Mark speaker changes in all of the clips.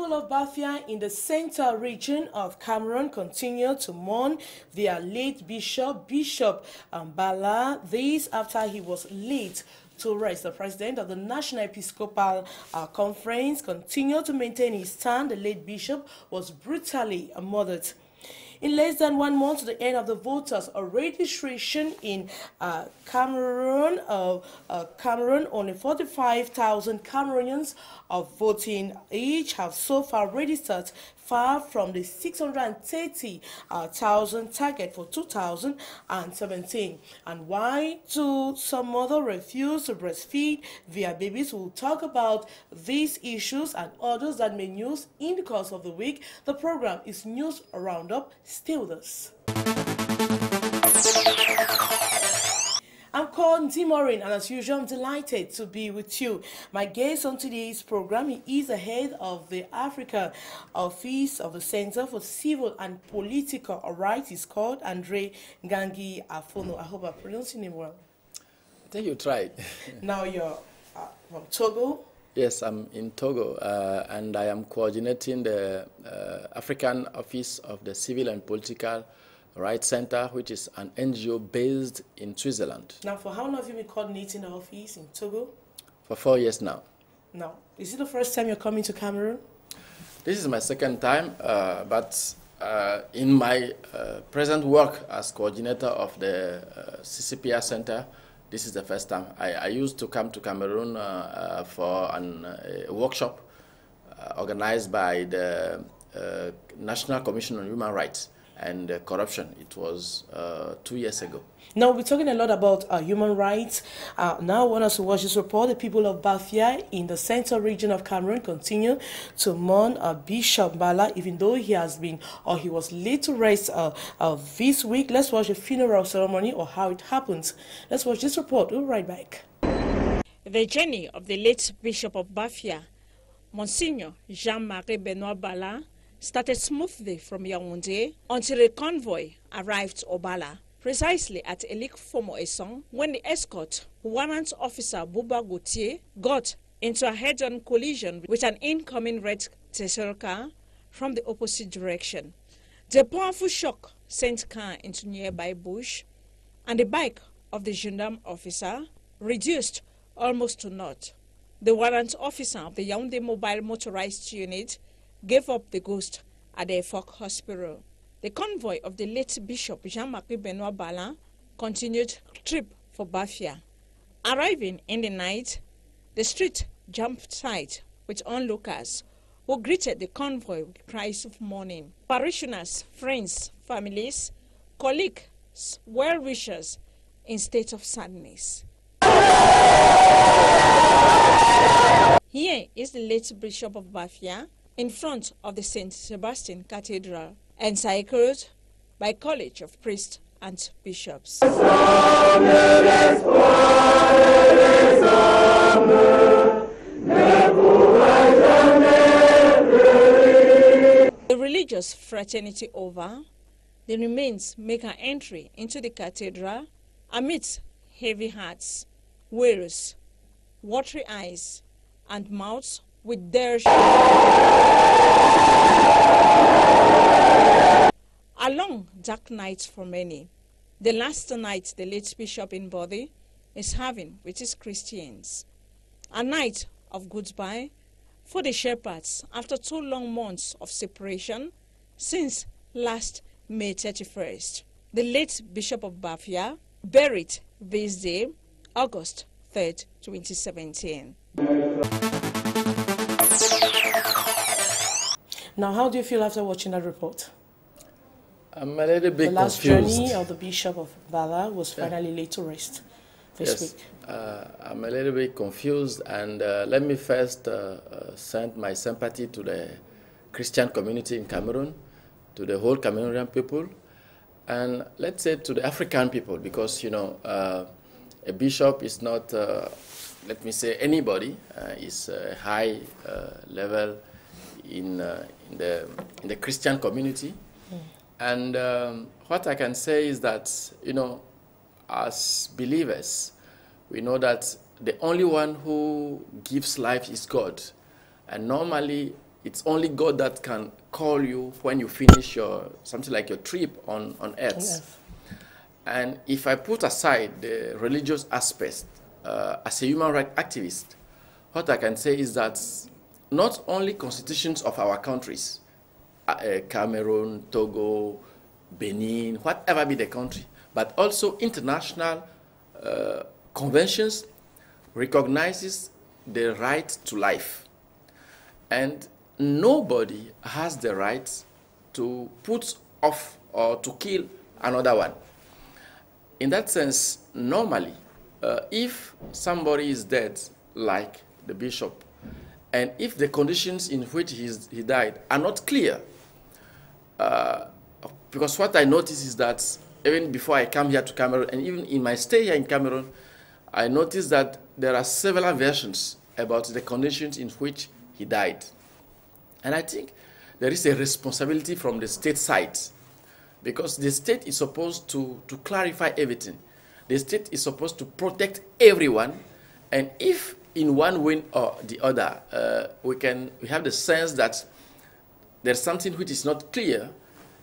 Speaker 1: people of Bafia in the central region of Cameroon continue to mourn their late Bishop Bala. This after he was laid to rest. The president of the National Episcopal Conference continued to maintain his stand. The late bishop was brutally murdered. In less than 1 month to the end of the voters' registration in Cameroon, only 45,000 Cameroonians are voting. Each have so far registered, far from the 630,000 target for 2017. And why do some mothers refuse to breastfeed their babies? We'll talk about these issues and others that may news in the course of the week. The program is News Roundup. Stay with us. I'm called Ndih Maureen, and as usual, I'm delighted to be with you. My guest on today's program, he is the head of the Africa Office of the Center for Civil and Political Rights. He's called Ndih Maureen. I hope I'm pronouncing him well.
Speaker 2: I think you tried.
Speaker 1: Now you're from Togo?
Speaker 2: Yes, I'm in Togo, and I am coordinating the African Office of the Civil and Political Rights Center, which is an NGO based in Switzerland.
Speaker 1: Now, for how long have you been coordinating the office in Togo?
Speaker 2: For 4 years now.
Speaker 1: Now, is it the first time you're coming to Cameroon?
Speaker 2: This is my second time, but in my present work as coordinator of the CCPR Center, this is the first time. I used to come to Cameroon for a workshop organized by the National Commission on Human Rights and corruption. It was 2 years ago.
Speaker 1: Now, we're talking a lot about human rights. Now, I want us to watch this report. The people of Bafia in the central region of Cameroon continue to mourn Bishop Bala, even though he has been, or he was laid to rest this week. Let's watch the funeral ceremony or how it happens. Let's watch this report. We'll be right back.
Speaker 3: The journey of the late Bishop of Bafia, Monsignor Jean-Marie Benoit Bala, started smoothly from Yaoundé until a convoy arrived at Obala, precisely at Elie Fomo-Esson, when the escort, warrant officer Bouba Gauthier, got into a head-on collision with an incoming red Tesla car from the opposite direction. The powerful shock sent car into nearby bush, and the bike of the gendarme officer reduced almost to naught. The warrant officer of the Yaoundé Mobile Motorized Unit gave up the ghost at the Efok Hospital. The convoy of the late Bishop Jean-Marie Benoit Bala continued trip for Bafia. Arriving in the night, the street jumped tight with onlookers who greeted the convoy with cries of mourning. Parishioners, friends, families, colleagues, well-wishers in state of sadness. Here is the late Bishop of Bafia in front of the St. Sebastian Cathedral, encircled by College of Priests and Bishops. The religious fraternity over, the remains make an entry into the cathedral amidst heavy hearts, wails, watery eyes, and mouths with their a long, dark night for many. The last night the late bishop in body is having with his Christians. A night of goodbye for the shepherds after 2 long months of separation since last May 31st. The late Bishop of Bafia buried this day, August 3rd, 2017.
Speaker 1: Now, how do you feel after watching that report?
Speaker 2: I'm a little bit confused.
Speaker 1: The last journey of the Bishop of Bala was finally laid to rest this week.
Speaker 2: I'm a little bit confused, and let me first send my sympathy to the Christian community in Cameroon, to the whole Cameroonian people, and let's say to the African people, because, you know, a bishop is not, let me say, anybody. Is a high level in the Christian community. And what I can say is that, you know, as believers, we know that the only one who gives life is God. And normally, it's only God that can call you when you finish your, something like your trip on earth.
Speaker 1: Yes.
Speaker 2: And if I put aside the religious aspect, as a human rights activist, what I can say is that not only constitutions of our countries, Cameroon, Togo, Benin, whatever be the country, but also international conventions recognizes the right to life. And nobody has the right to put off or to kill another one. In that sense, normally, if somebody is dead, like the bishop, and if the conditions in which he died are not clear, because what I noticed is that even before I come here to Cameroon, and even in my stay here in Cameroon, I noticed that there are several versions about the conditions in which he died. And I think there is a responsibility from the state side, because the state is supposed to clarify everything. The state is supposed to protect everyone, and if in one way or the other we have the sense that there's something which is not clear,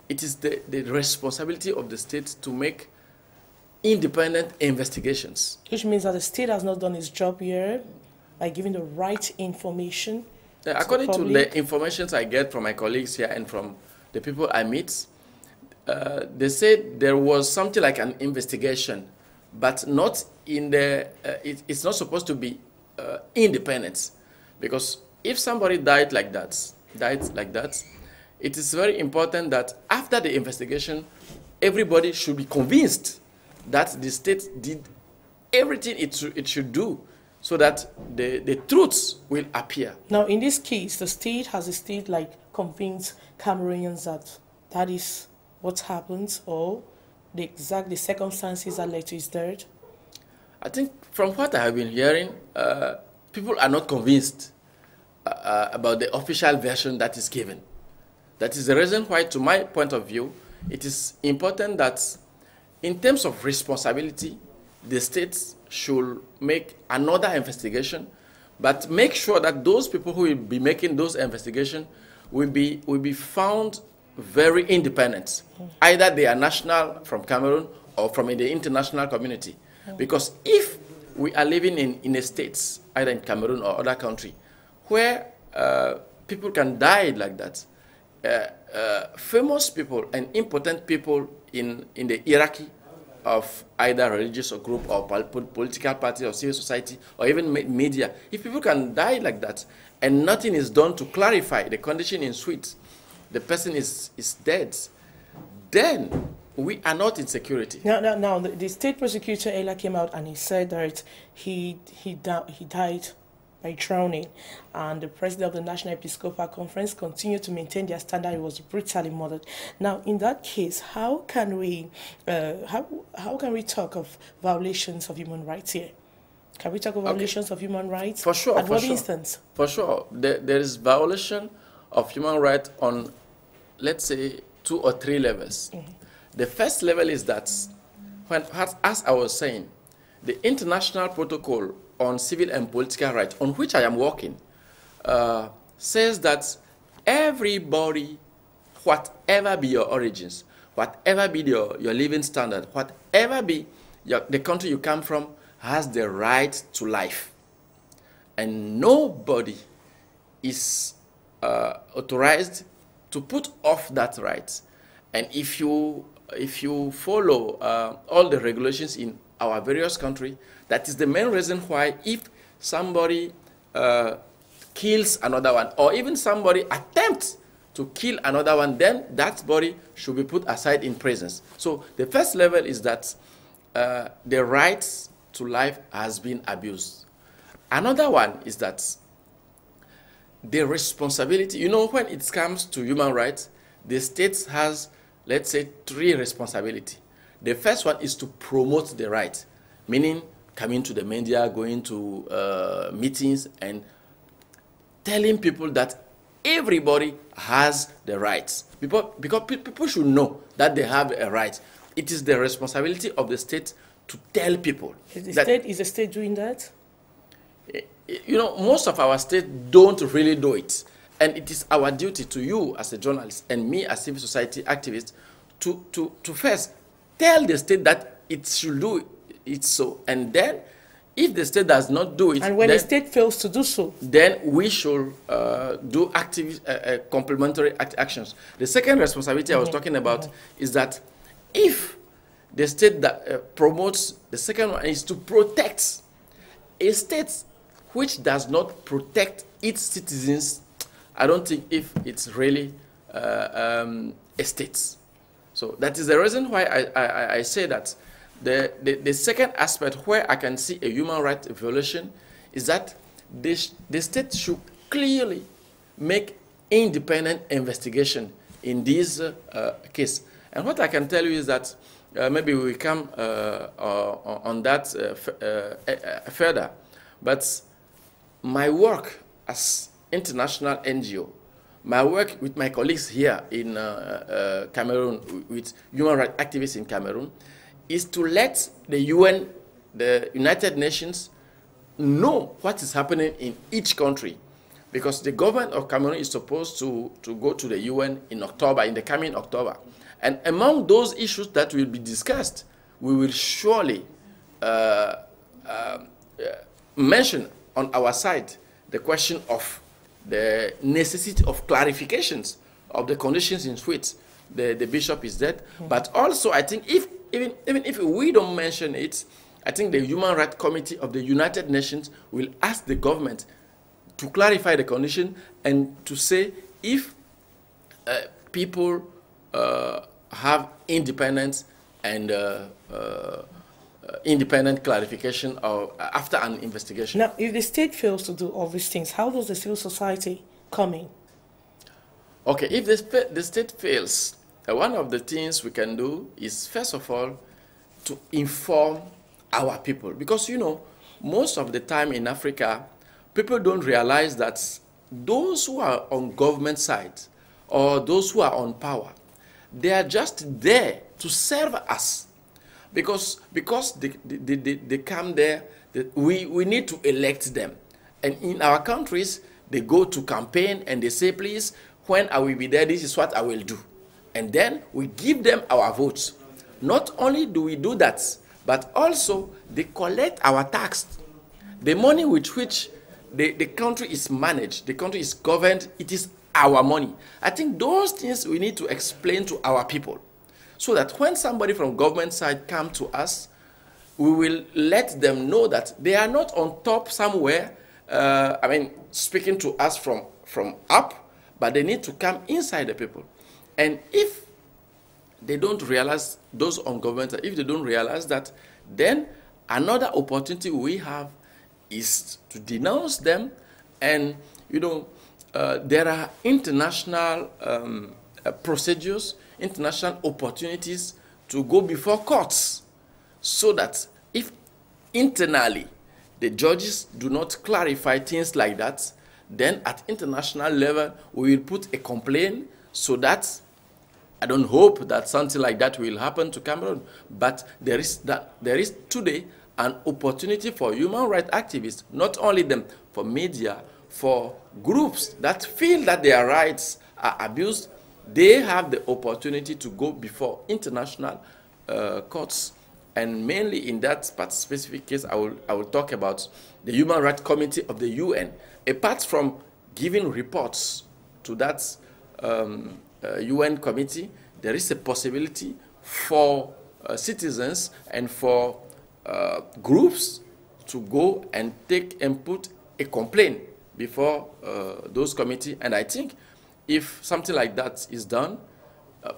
Speaker 2: it is the responsibility of the state to make independent investigations.
Speaker 1: Which means that the state has not done its job here by giving the right information.
Speaker 2: According to the information I get from my colleagues here and from the people I meet, they said there was something like an investigation, but not in the, it's not supposed to be independent. Because if somebody died like that, it is very important that after the investigation, everybody should be convinced that the state did everything it should do so that the truths will appear.
Speaker 1: Now, in this case, the state convinced Cameroonians that is what happened, or the circumstances that led to his death?
Speaker 2: I think from what I have been hearing, people are not convinced about the official version that is given. That is the reason why, to my point of view, it is important that in terms of responsibility, the states should make another investigation, but make sure that those people who will be making those investigations will be found very independent. Either they are national from Cameroon or from the international community. Because if we are living in a state, either in Cameroon or other country, where people can die like that, famous people and important people in the hierarchy of either religious or group or political party or civil society or even media, if people can die like that and nothing is done to clarify the condition in which the person is dead, then we are not in security.
Speaker 1: Now the state prosecutor, Elie, came out and he said that he died by drowning, and the president of the National Episcopal Conference continued to maintain their standard he was brutally murdered. Now, in that case, how can we talk of violations of human rights here? Can we talk of violations of human rights?
Speaker 2: For sure.
Speaker 1: At what instance?
Speaker 2: For sure. There is violation of human rights on, let's say, 2 or 3 levels. Mm-hmm. The first level is that, as I was saying, the international protocol on civil and political rights, on which I am working, says that everybody, whatever be your origins, whatever be your living standard, whatever be the country you come from, has the right to life. And nobody is authorized to put off that right. And if you follow all the regulations in our various countries, that is the main reason why if somebody kills another one, or even somebody attempts to kill another one, then that body should be put aside in prisons. So the first level is that the rights to life has been abused. Another one is that the responsibility, when it comes to human rights, the state has, let's say, 3 responsibilities. The first one is to promote the right, meaning coming to the media, going to meetings, and telling people that everybody has the rights. Because people should know that they have a right. It is the responsibility of the state to tell people.
Speaker 1: Is the state doing that?
Speaker 2: Most of our states don't really do it. and it is our duty to you as a journalist and me as civil society activist to first tell the state that it should do it so. And then if the state does not do it,
Speaker 1: and when the state fails to do so,
Speaker 2: then we should do complementary actions. The second responsibility I was talking about is that if the state that promotes, the second one is to protect. A state which does not protect its citizens, I don't think if it's really a state. So that is the reason why I say that the second aspect where I can see a human rights violation is that the state should clearly make independent investigation in this case. And what I can tell you is that maybe we come on that further. But my work as international NGO, my work with my colleagues here in Cameroon, with human rights activists in Cameroon, is to let the UN, the United Nations, know what is happening in each country. Because the government of Cameroon is supposed to go to the UN in October, in the coming October. And among those issues that will be discussed, we will surely mention on our side the question of the necessity of clarifications of the conditions in which the bishop is dead. But also, I think even if we don't mention it, I think the Human Rights Committee of the United Nations will ask the government to clarify the condition and to say if people have independence and independent clarification of, after an investigation.
Speaker 1: Now, if the state fails to do all these things, how does the civil society come in?
Speaker 2: Okay, if the state fails, one of the things we can do is, first of all, to inform our people. Because, you know, most of the time in Africa, people don't realize that those who are on government side or those who are on power, they are just there to serve us. Because they come there, we need to elect them. And in our countries, they go to campaign and they say, please, when I will be there, this is what I will do. And then we give them our votes. Not only do we do that, but also they collect our tax. The money with which the country is managed, the country is governed, it is our money. I think those things we need to explain to our people, so that when somebody from government side comes to us, we will let them know that they are not on top somewhere, speaking to us from up, but they need to come inside the people. And if they don't realize, those on government, if they don't realize that, then another opportunity we have is to denounce them. And, you know, there are international procedures, international opportunities to go before courts, so that if internally the judges do not clarify things like that, then at international level we will put a complaint, so that I don't hope that something like that will happen to Cameroon, but there is today an opportunity for human rights activists, not only them, for media, for groups that feel that their rights are abused. They have the opportunity to go before international courts. And mainly in that specific case, I will talk about the Human Rights Committee of the UN. Apart from giving reports to that UN committee, there is a possibility for citizens and for groups to go and put a complaint before those committees. And I think if something like that is done,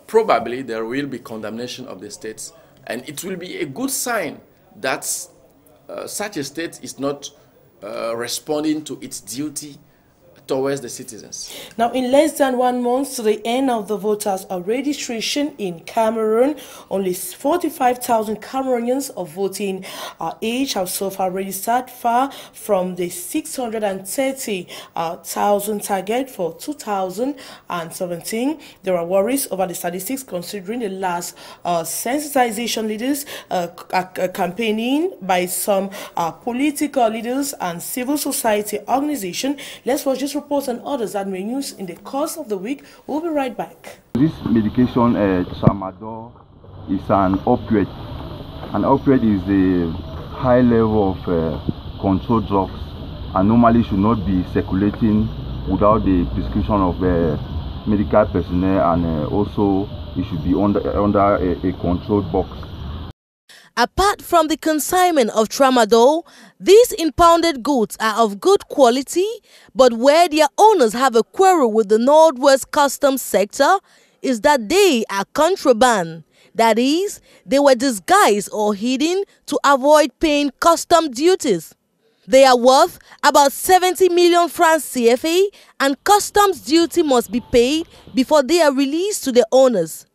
Speaker 2: probably there will be condemnation of the states. And it will be a good sign that such a state is not responding to its duty towards the citizens.
Speaker 1: Now, in less than 1 month to the end of the voters' registration in Cameroon, only 45,000 Cameroonians of voting age have so far registered, far from the 630,000 target for 2017. There are worries over the statistics, considering the last sensitization leaders campaigning by some political leaders and civil society organizations. Let's watch this These reports and others that may news in the course of the week. We'll be right back.
Speaker 4: This medication, tramadol, is an opioid. An opioid is a high level of controlled drugs and normally should not be circulating without the prescription of medical personnel, and also it should be under a controlled box.
Speaker 5: Apart from the consignment of tramadol, these impounded goods are of good quality, but where their owners have a quarrel with the Northwest Customs sector is that they are contraband. That is, they were disguised or hidden to avoid paying custom duties. They are worth about 70 million francs CFA, and customs duty must be paid before they are released to their owners.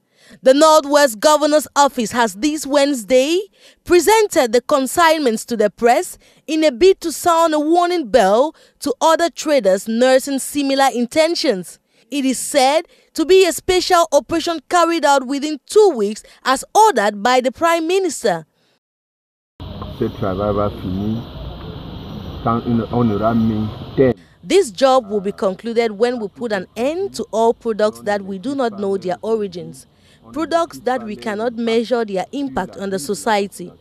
Speaker 5: The Northwest Governor's Office has this Wednesday presented the consignments to the press in a bid to sound a warning bell to other traders nursing similar intentions. It is said to be a special operation carried out within 2 weeks as ordered by the Prime Minister. This job will be concluded when we put an end to all products that we do not know their origins, products that we cannot measure their impact on the society.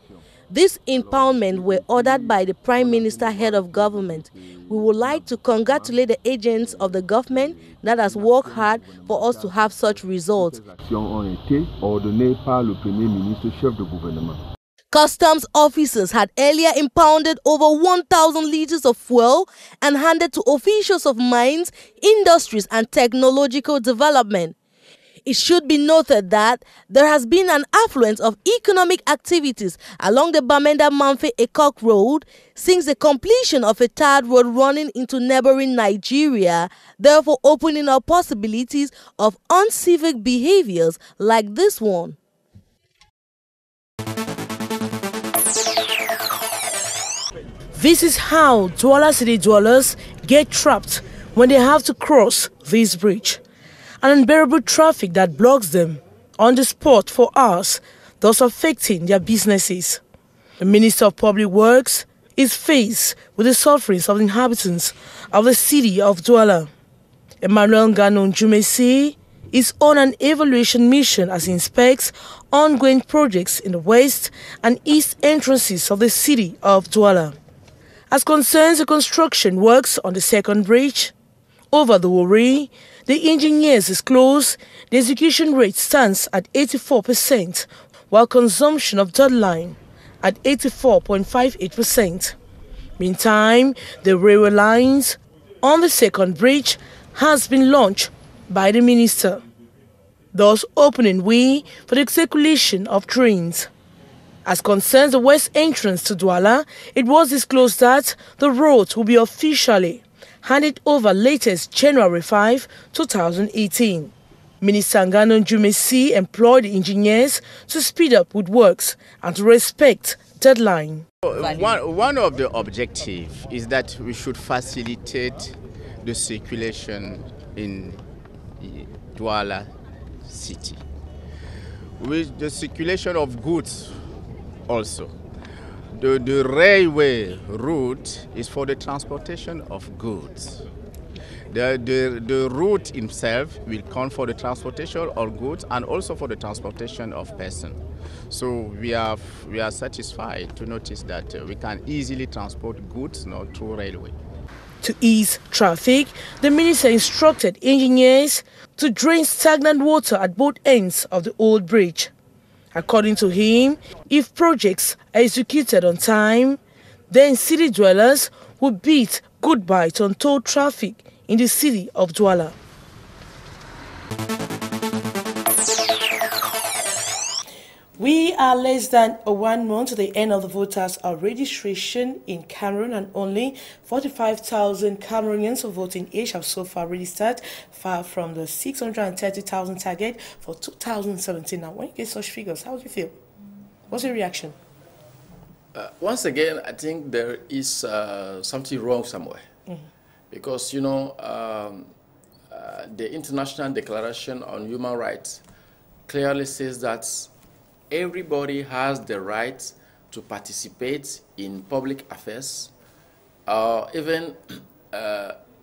Speaker 5: This impoundment were ordered by the Prime Minister, head of government. We would like to congratulate the agents of the government that has worked hard for us to have such results. Customs officers had earlier impounded over 1,000 liters of fuel and handed to officials of mines, industries and technological development. It should be noted that there has been an affluence of economic activities along the Bamenda-Manfe-Ekok Road since the completion of a third road running into neighboring Nigeria, therefore opening up possibilities of uncivic behaviors like this one.
Speaker 1: This is how Douala city dwellers get trapped when they have to cross this bridge. An unbearable traffic that blocks them on the spot for hours, thus affecting their businesses. The Minister of Public Works is faced with the sufferings of the inhabitants of the city of Douala. Emmanuel Ngano-Njumesi is on an evaluation mission as he inspects ongoing projects in the west and east entrances of the city of Douala. As concerns the construction works on the second bridge over the Wari, the engineers disclose the execution rate stands at 84%, while consumption of deadline at 84.58%. Meantime, the railway lines on the second bridge has been launched by the minister, thus opening way for the circulation of trains. As concerns the west entrance to Douala, it was disclosed that the road will be officially handed over latest January 5, 2018. Minister Ngano-Njumesi employed the engineers to speed up with works and to respect deadline.
Speaker 6: One of the objectives is that we should facilitate the circulation in Douala city, with the circulation of goods also. The railway route is for the transportation of goods. The route itself will count for the transportation of goods and also for the transportation of persons. So we are satisfied to notice that we can easily transport goods through railway.
Speaker 1: To ease traffic, the minister instructed engineers to drain stagnant water at both ends of the old bridge. According to him, if projects are executed on time, then city dwellers will bid goodbye to untold traffic in the city of Douala. We are less than 1 month to the end of the voters' registration in Cameroon, and only 45,000 Cameroonians of voting age have so far registered, far from the 630,000 target for 2017. Now, when you get such figures, how do you feel? What's your reaction?
Speaker 2: Once again, I think there is something wrong somewhere. Because, you know, the International Declaration on Human Rights clearly says that everybody has the right to participate in public affairs, even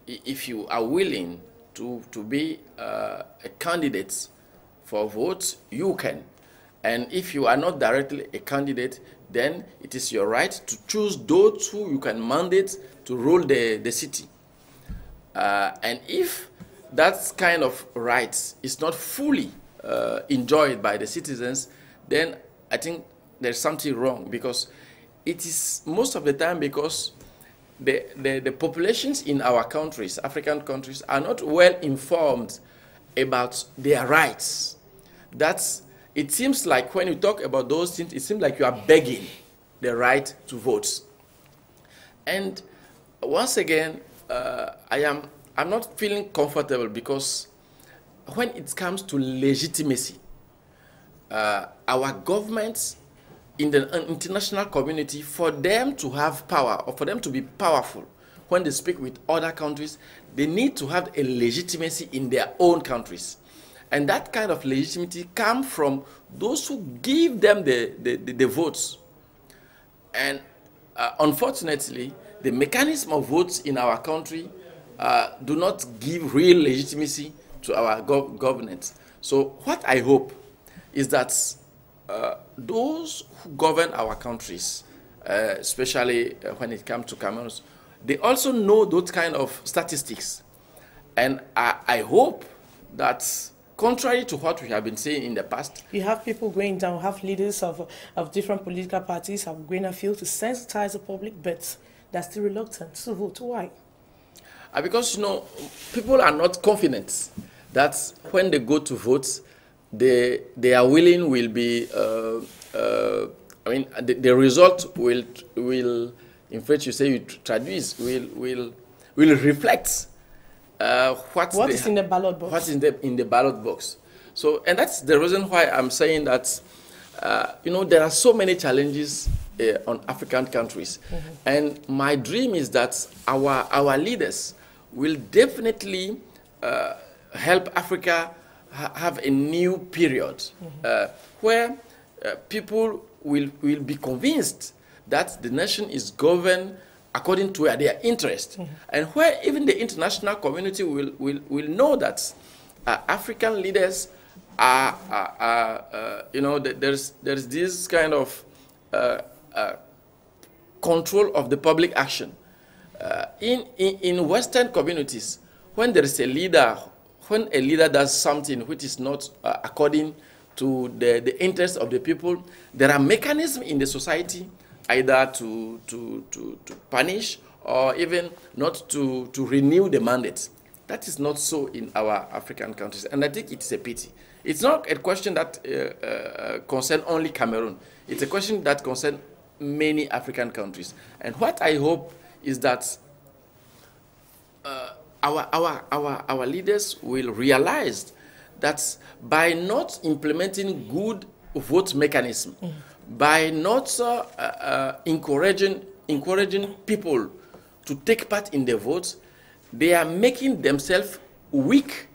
Speaker 2: if you are willing to be a candidate for votes, you can. And if you are not directly a candidate, then it is your right to choose those who you can mandate to rule the city. And if that kind of rights is not fully enjoyed by the citizens, then I think there's something wrong, because it is most of the time because the populations in our countries, African countries, are not well informed about their rights. It seems like when you talk about those things, it seems like you are begging the right to vote. And once again, I'm not feeling comfortable, because when it comes to legitimacy, our governments in the international community, for them to have power or for them to be powerful when they speak with other countries, they need to have a legitimacy in their own countries. And that kind of legitimacy comes from those who give them the votes. And unfortunately, the mechanism of votes in our country do not give real legitimacy to our governance. So what I hope is that those who govern our countries, especially when it comes to Cameroon, they also know those kind of statistics. And I hope that, contrary to what we have been saying in the past,
Speaker 1: you have people going down, have leaders of different political parties have going afield to sensitize the public, but they're still reluctant to vote. Why?
Speaker 2: Because, people are not confident that when they go to vote, their willing will be, the result will, in fact, you say you traduce, will reflect what
Speaker 1: is in the ballot box.
Speaker 2: What's in the ballot box. So, and that's the reason why I'm saying that, there are so many challenges on African countries. Mm-hmm. And my dream is that our leaders will definitely help Africa have a new period, mm-hmm. Where people will be convinced that the nation is governed according to their interest, mm-hmm. and where even the international community will know that African leaders are there's this kind of control of the public action. In Western communities, when there is a leader does something which is not according to the interests of the people, there are mechanisms in the society either to punish or even not to renew the mandate. That is not so in our African countries, and I think it's a pity. It's not a question that concerns only Cameroon. It's a question that concerns many African countries. And what I hope is that our leaders will realize that by not implementing good vote mechanism, by not encouraging people to take part in the votes, they are making themselves weak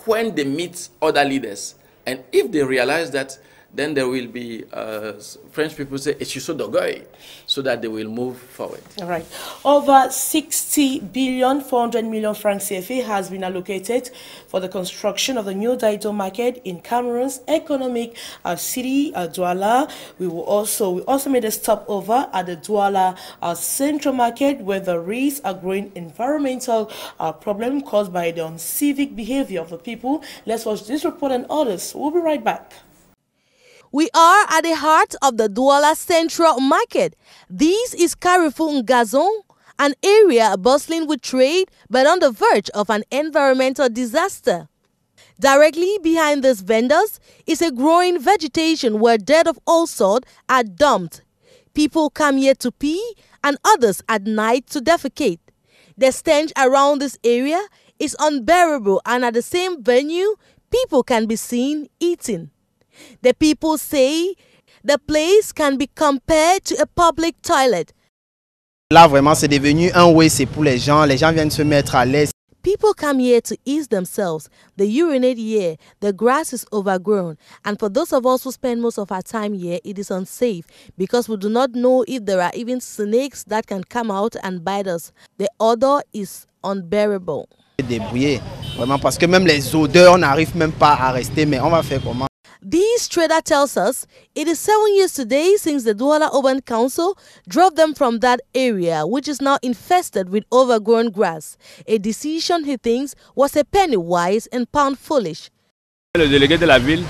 Speaker 2: when they meet other leaders. And if they realize that, then there will be, French people say, so that they will move forward.
Speaker 1: All right. Over 60 billion, 400 million francs CFA has been allocated for the construction of the new Daido market in Cameroon's economic city, Douala. We also made a stopover at the Douala Central Market, where there is a growing environmental problem caused by the uncivic behavior of the people. Let's watch this report and others. We'll be right back.
Speaker 5: We are at the heart of the Douala Central Market. This is Carrefour Ngazon, an area bustling with trade but on the verge of an environmental disaster. Directly behind these vendors is a growing vegetation where dead of all sorts are dumped. People come here to pee and others at night to defecate. The stench around this area is unbearable, and at the same venue, people can be seen eating. The people say the place can be compared to a public toilet.
Speaker 7: Là, vraiment, c'est devenu un way, c'est pour les gens. Les gens viennent se mettre à l'aise.
Speaker 5: People come here to ease themselves. They urinate here. The grass is overgrown. And for those of us who spend most of our time here, it is unsafe because we do not know if there are even snakes that can come out and bite us. The odor is unbearable.
Speaker 7: Débrouiller, vraiment, parce que même les odeurs, on n'arrive même pas à rester, mais on va faire comment?
Speaker 5: This trader tells us it is 7 years today since the Douala Urban Council drove them from that area, which is now infested with overgrown grass, a decision he thinks was a penny wise and pound foolish.
Speaker 8: Le délégué de la ville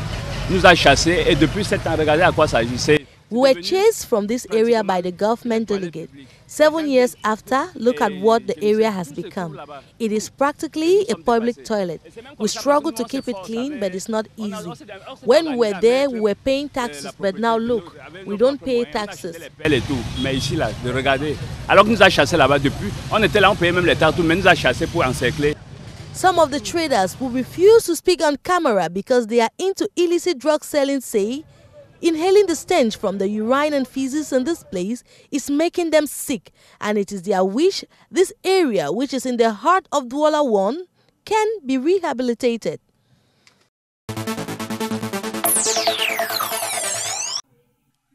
Speaker 8: nous a chassés et depuis 7 ans, regardez à quoi ça agissait.
Speaker 5: We were chased from this area by the government delegate. 7 years after, look at what the area has become. It is practically a public toilet. We struggle to keep it clean, but it's not easy. When we were there, we were paying taxes, but now look, we don't pay taxes.
Speaker 8: Mais ici, là, regardez. Alors que nous a chassés là-bas depuis, on était là, on payait même les taxes, mais nous a chassés pour encercler.
Speaker 5: Some of the traders who refuse to speak on camera because they are into illicit drug selling say inhaling the stench from the urine and feces in this place is making them sick, and it is their wish this area, which is in the heart of Douala 1, can be rehabilitated.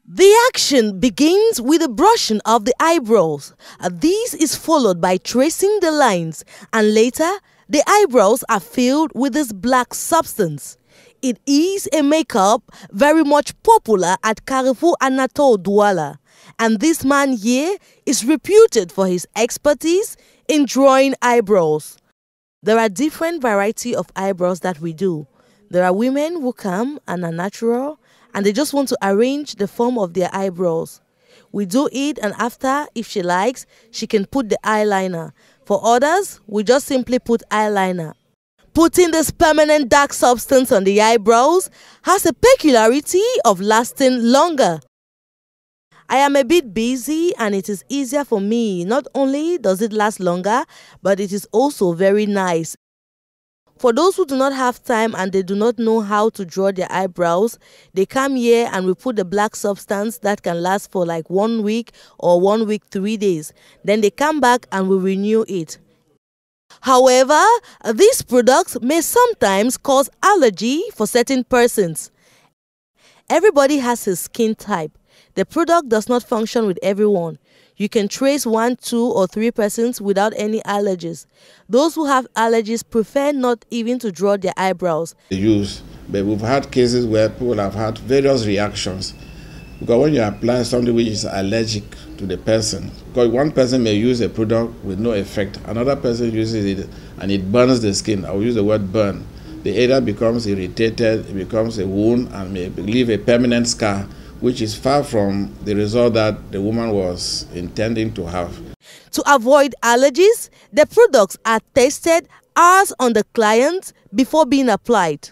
Speaker 5: The action begins with the brushing of the eyebrows. This is followed by tracing the lines, and later the eyebrows are filled with this black substance. It is a makeup very much popular at Carrefour Anatole Douala, and this man here is reputed for his expertise in drawing eyebrows. There are different variety of eyebrows that we do. There are women who come and are natural, and they just want to arrange the form of their eyebrows. We do it, and after, if she likes, she can put the eyeliner. For others, we just simply put eyeliner. Putting this permanent dark substance on the eyebrows has a peculiarity of lasting longer. I am a bit busy and it is easier for me. Not only does it last longer, but it is also very nice. For those who do not have time and they do not know how to draw their eyebrows, they come here and we put the black substance that can last for like 1 week or 1 week, 3 days. Then they come back and we renew it. However, these products may sometimes cause allergy for certain persons. Everybody has his skin type. The product does not function with everyone. You can trace 1, 2, or 3 persons without any allergies. Those who have allergies prefer not even to draw their eyebrows.
Speaker 9: Use, but we've had cases where people have had various reactions. Because when you apply something which is allergic to the person, because one person may use a product with no effect, another person uses it and it burns the skin. I will use the word burn. The area becomes irritated, it becomes a wound and may leave a permanent scar, which is far from the result that the woman was intending to have.
Speaker 5: To avoid allergies, the products are tested hours on the client before being applied.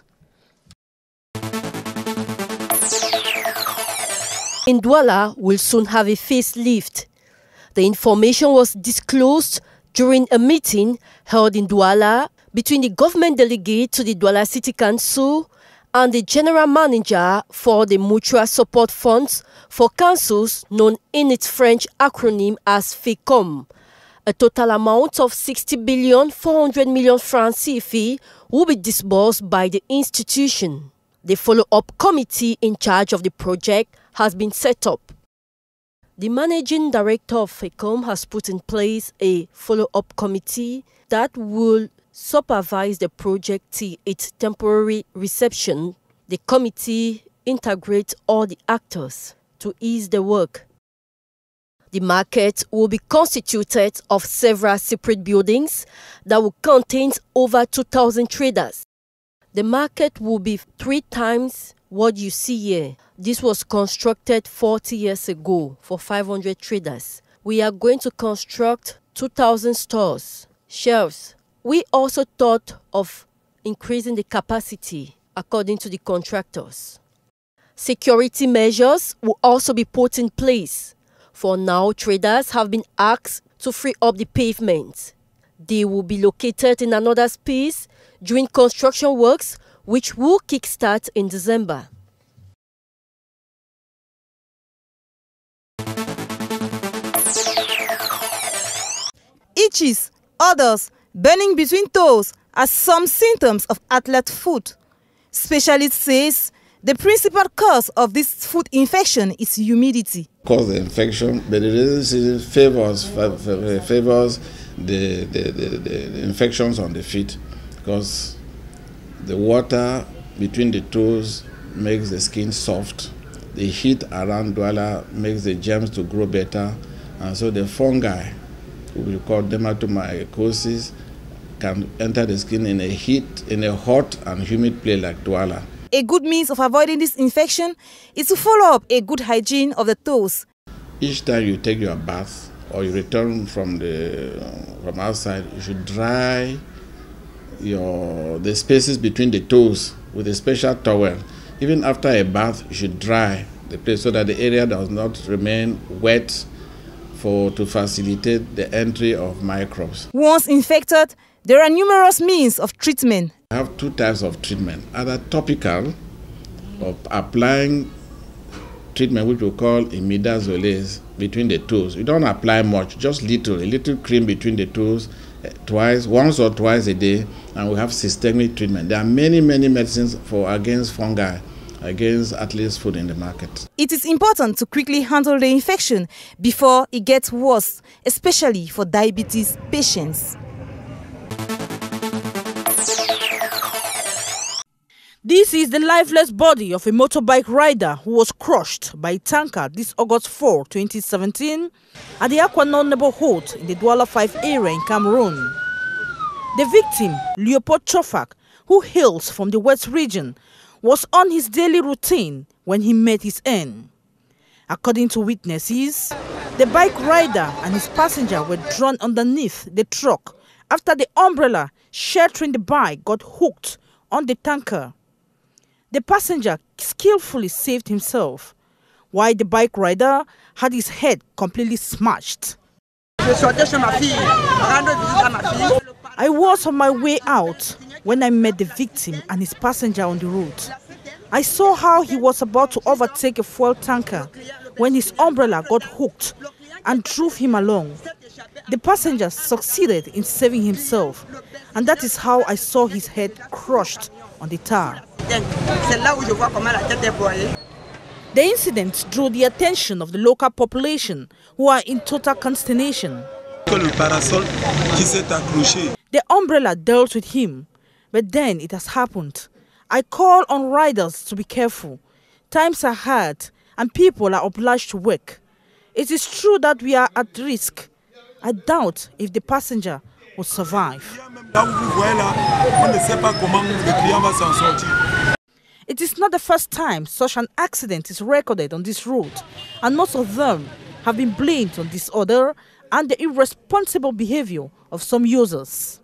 Speaker 10: Douala will soon have a facelift. The information was disclosed during a meeting held in Douala between the government delegate to the Douala City Council and the general manager for the Mutual Support Funds for Councils, known in its French acronym as FECOM. A total amount of 60,400,000,000 francs CFA will be disbursed by the institution. The follow-up committee in charge of the project has been set up. The managing director of FECOM has put in place a follow-up committee that will supervise the project till its temporary reception. The committee integrates all the actors to ease the work. The market will be constituted of several separate buildings that will contain over 2,000 traders. The market will be 3 times what you see here. This was constructed 40 years ago for 500 traders. We are going to construct 2,000 stores, shelves. We also thought of increasing the capacity according to the contractors. Security measures will also be put in place. For now, traders have been asked to free up the pavement. They will be located in another space during construction works, which will kickstart in December.
Speaker 11: Itches, odors, Burning between toes are some symptoms of athlete foot. Specialist says the principal cause of this foot infection is humidity.
Speaker 9: Cause the infection, but the rainy favors the infections on the feet, because the water between the toes makes the skin soft. The heat around Douala makes the germs to grow better, and so the fungi, we call dermatomycosis, can enter the skin in a hot and humid place like Douala.
Speaker 11: A good means of avoiding this infection is to follow up a good hygiene of the toes.
Speaker 9: Each time you take your bath or you return from outside, you should dry the spaces between the toes with a special towel. Even after a bath, you should dry the place so that the area does not remain wet to facilitate the entry of microbes.
Speaker 11: Once infected, there are numerous means of treatment.
Speaker 9: I have two types of treatment, either topical or applying treatment which we call imidazolase between the toes. You don't apply much, just a little cream between the toes once or twice a day, and we have systemic treatment. There are many medicines against fungi, against athlete's foot in the market.
Speaker 11: It is important to quickly handle the infection before it gets worse, especially for diabetes patients.
Speaker 5: This is the lifeless body of a motorbike rider who was crushed by a tanker this August 4, 2017 at the Aquanon neighborhood in the Douala 5 area in Cameroon. The victim, Leopold Chofak, who hails from the West region, was on his daily routine when he met his end. According to witnesses, the bike rider and his passenger were drawn underneath the truck after the umbrella sheltering the bike got hooked on the tanker. The passenger skillfully saved himself, while the bike rider had his head completely smashed. I was on my way out when I met the victim and his passenger on the road. I saw how he was about to overtake a fuel tanker when his umbrella got hooked and drove him along. The passenger succeeded in saving himself, and that is how I saw his head crushed on the tar. The incident drew the attention of the local population, who are in total consternation. The umbrella dealt with him, but then it has happened. I call on riders to be careful. Times are hard and people are obliged to work. It is true that we are at risk. I doubt if the passenger will survive. It is not the first time such an accident is recorded on this road, and most of them have been blamed on disorder and the irresponsible behavior of some users.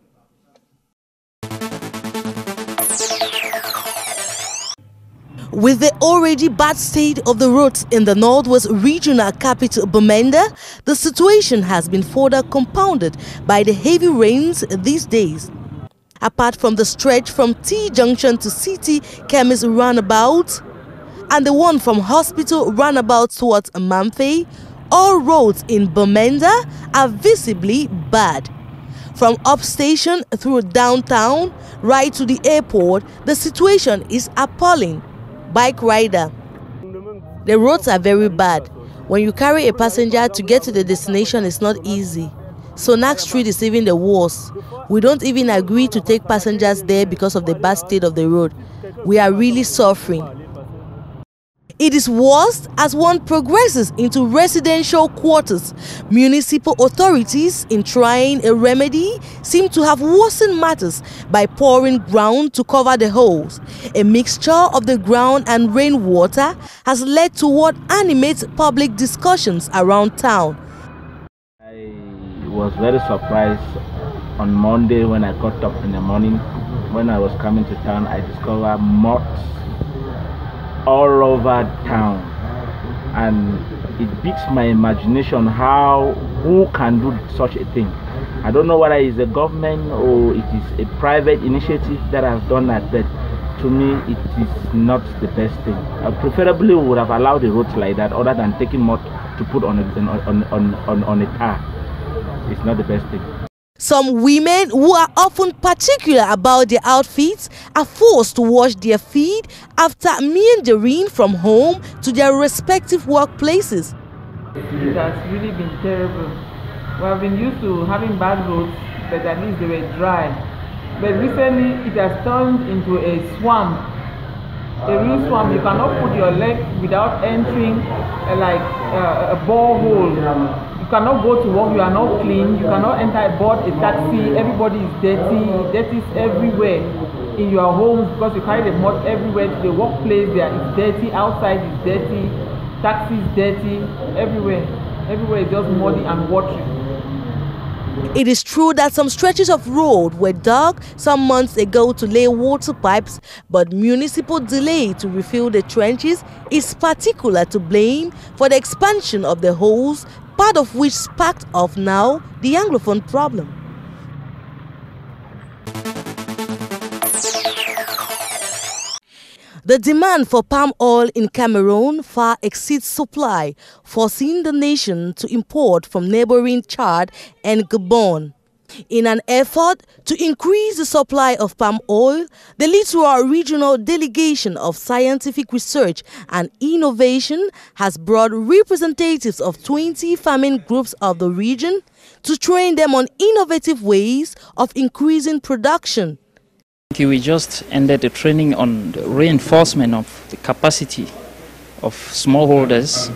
Speaker 5: With the already bad state of the roads in the northwest regional capital Bamenda, the situation has been further compounded by the heavy rains these days. Apart from the stretch from T Junction to City Chemist Roundabout and the one from Hospital Roundabout towards Mamfe, all roads in Bamenda are visibly bad. From upstation through downtown right to the airport, the situation is appalling. Bike rider: the roads are very bad. When you carry a passenger to get to the destination, it's not easy. Sonak Street is even the worst. We don't even agree to take passengers there because of the bad state of the road. We are really suffering. It is worse as one progresses into residential quarters. Municipal authorities, in trying a remedy, seem to have worsened matters by pouring ground to cover the holes. A mixture of the ground and rainwater has led to what animates public discussions around town.
Speaker 12: I was very surprised on Monday when I got up in the morning. When I was coming to town, I discovered moths all over town, and it beats my imagination who can do such a thing. I don't know whether it's the government or it is a private initiative that has done that, but to me it is not the best thing. I preferably would have allowed the roads like that other than taking mud to put on a tar. It's not the best thing.
Speaker 5: Some women who are often particular about their outfits are forced to wash their feet after meandering from home to their respective workplaces.
Speaker 13: It has really been terrible. We have been used to having bad roads, but at least they were dry. But recently it has turned into a swamp. A real swamp. You cannot put your leg without entering a borehole. You cannot go to work, you are not clean. You cannot enter board a taxi. Everybody is dirty. Dirty is everywhere. In your homes, because you carry the mud everywhere. To the workplace, there is dirty. Outside is dirty. Taxi is dirty. Everywhere. Everywhere is just muddy and watery.
Speaker 5: It is true that some stretches of road were dug some months ago to lay water pipes, but municipal delay to refill the trenches is particular to blame for the expansion of the holes, part of which sparked off now the Anglophone problem. The demand for palm oil in Cameroon far exceeds supply, forcing the nation to import from neighboring Chad and Gabon. In an effort to increase the supply of palm oil, the Littoral Regional Delegation of Scientific Research and Innovation has brought representatives of 20 farming groups of the region to train them on innovative ways of increasing production.
Speaker 14: We just ended the training on the reinforcement of the capacity of smallholders,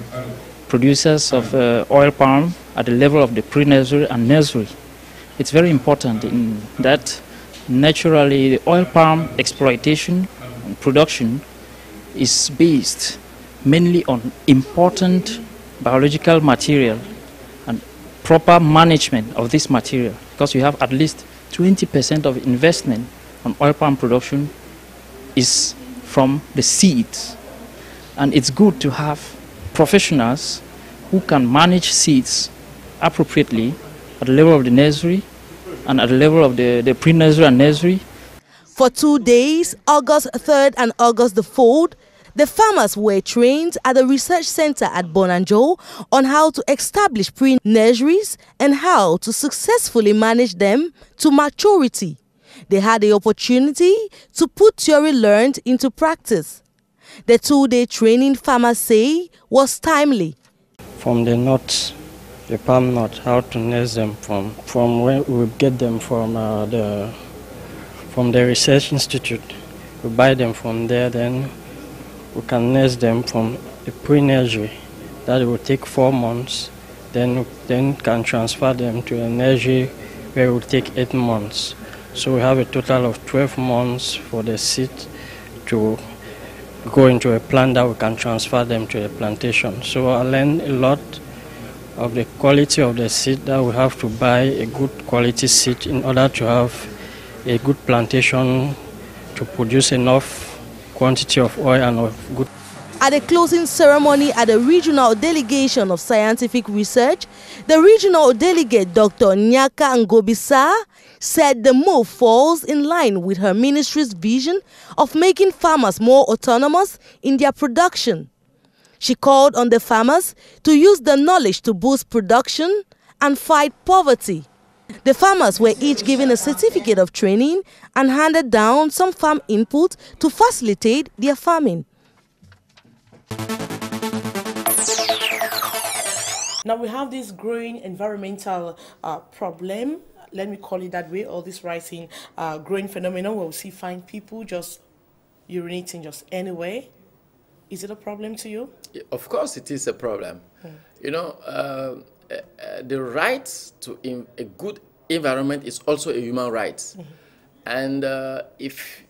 Speaker 14: producers of oil palm at the level of the pre-nursery and nursery. It's very important in that naturally the oil palm exploitation and production is based mainly on important biological material and proper management of this material, because you have at least 20% of investment on oil palm production is from the seeds, and it's good to have professionals who can manage seeds appropriately at the level of the nursery and at the level of the pre-nursery and nursery.
Speaker 5: For 2 days, August 3rd and August the 4th, the farmers were trained at the research center at Bonanjo on how to establish pre-nurseries and how to successfully manage them to maturity. They had the opportunity to put theory learned into practice. The 2-day training, farmers say, was timely.
Speaker 15: From the nuts, the palm nut, how to nurse them from where we get them from the research institute. We buy them from there, then we can nurse them from the pre-nursery. That will take 4 months. Then can transfer them to a nursery where it will take 8 months. So we have a total of 12 months for the seed to go into a plant that we can transfer them to a plantation. So I learned a lot of the quality of the seed, that we have to buy a good quality seed in order to have a good plantation to produce enough quantity of oil and of good.
Speaker 5: At the closing ceremony at the Regional Delegation of Scientific Research, the regional delegate Dr. Nyaka Ngobisa said the move falls in line with her ministry's vision of making farmers more autonomous in their production. She called on the farmers to use the knowledge to boost production and fight poverty. The farmers were each given a certificate of training and handed down some farm input to facilitate their farming.
Speaker 1: Now we have this growing environmental problem, let me call it that way, or this rising growing phenomenon where we see fine people just urinating just anywhere. Is it a problem to you?
Speaker 2: Of course it is a problem. You know, the right to a good environment is also a human right. And if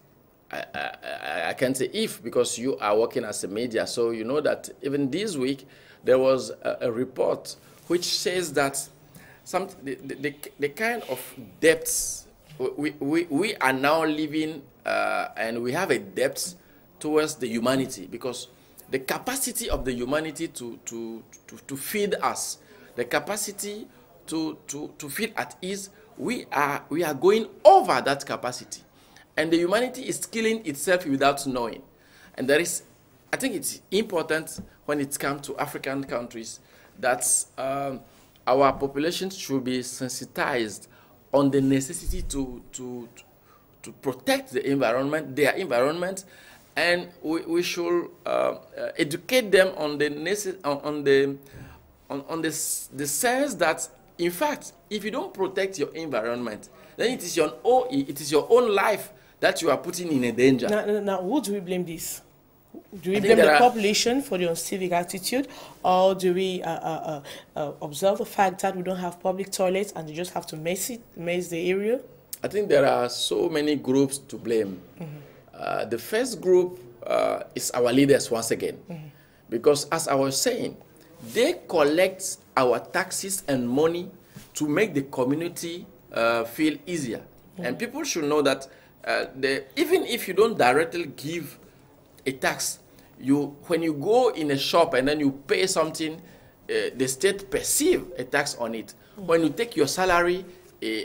Speaker 2: I can say if, because you are working as a media, so you know that even this week there was a report which says that the kind of debts we are now living, and we have a debt towards the humanity, because the capacity of the humanity to feed us, the capacity to feel at ease, we are going over that capacity. And the humanity is killing itself without knowing. And there is, I think it's important when it comes to African countries that our populations should be sensitized on the necessity to protect the environment, their environment, and we should educate them on the sense that, in fact, if you don't protect your environment, then it is your own life that you are putting in a danger.
Speaker 1: Now, who do we blame this? Do we blame the population for the uncivic attitude, or do we observe the fact that we don't have public toilets and you just have to mess the area?
Speaker 2: I think there are so many groups to blame. Mm-hmm. The first group is our leaders once again, mm-hmm. because as I was saying, they collect our taxes and money to make the community feel easier. Mm-hmm. And people should know that even if you don't directly give a tax, when you go in a shop and then you pay something, the state perceive a tax on it. Mm-hmm. When you take your salary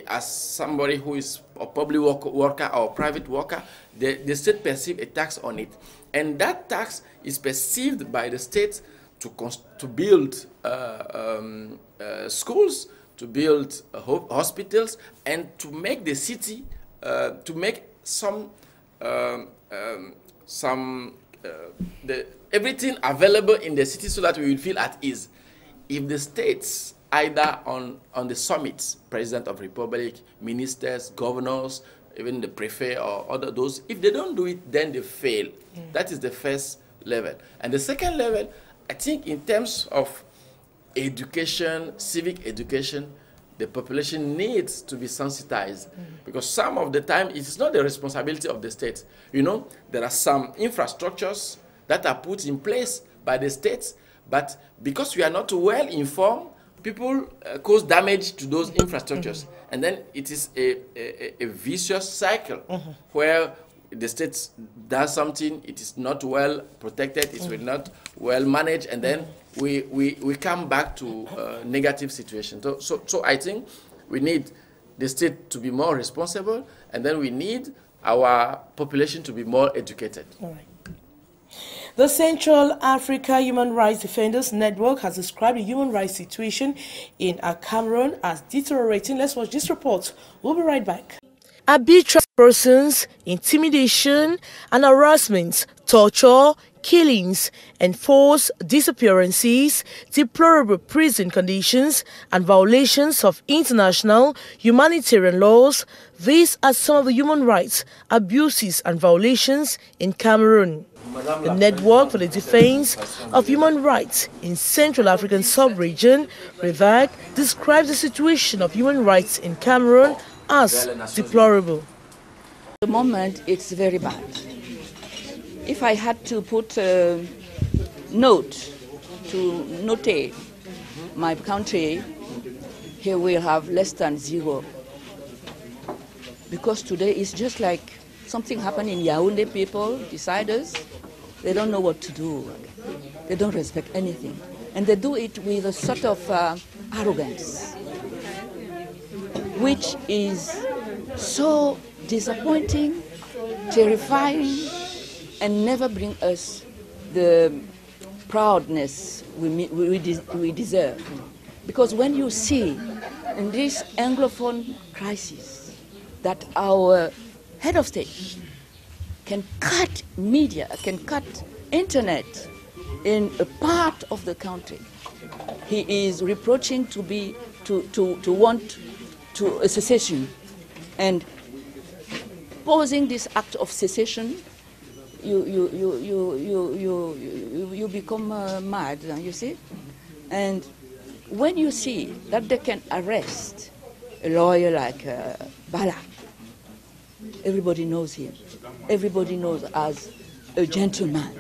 Speaker 2: as somebody who is a public worker or private worker, the state perceive a tax on it. And that tax is perceived by the state to build schools, to build hospitals, and to make the city, to make everything available in the city so that we will feel at ease. If the states, either on the summits, President of Republic, ministers, governors, even the prefect or other those, if they don't do it, then they fail. That is the first level. And the second level, I think in terms of education, civic education, the population needs to be sensitized, because some of the time it is not the responsibility of the state. You know, there are some infrastructures that are put in place by the states, but because we are not well informed, people cause damage to those infrastructures. And then it is a vicious cycle where the state does something, it is not well protected, it's not well managed, and then we come back to negative situations. So I think we need the state to be more responsible, and then we need our population to be more educated.
Speaker 1: All right. The Central Africa Human Rights Defenders Network has described the human rights situation in Cameroon as deteriorating. Let's watch this report. We'll be right back. Arbitrary persons, intimidation and harassment, torture, killings, enforced disappearances, deplorable prison conditions, and violations of international humanitarian laws. These are some of the human rights abuses and violations in Cameroon. The Network for the Defense of Human Rights in Central African Sub-Region, REVAC, describes the situation of human rights in Cameroon as deplorable.
Speaker 16: At the moment, it's very bad. If I had to put a note to notate my country, here we'll have less than 0. Because today it's just like something happened in Yaoundé. People, deciders, they don't know what to do. They don't respect anything. And they do it with a sort of arrogance, which is so disappointing, terrifying, and never bring us the proudness we deserve. Because when you see in this Anglophone crisis that our head of state can cut media, can cut internet in a part of the country, he is reproaching to want to a secession, and posing this act of secession, you become mad, you see. And when you see that they can arrest a lawyer like Bala, everybody knows him. Everybody knows as a gentleman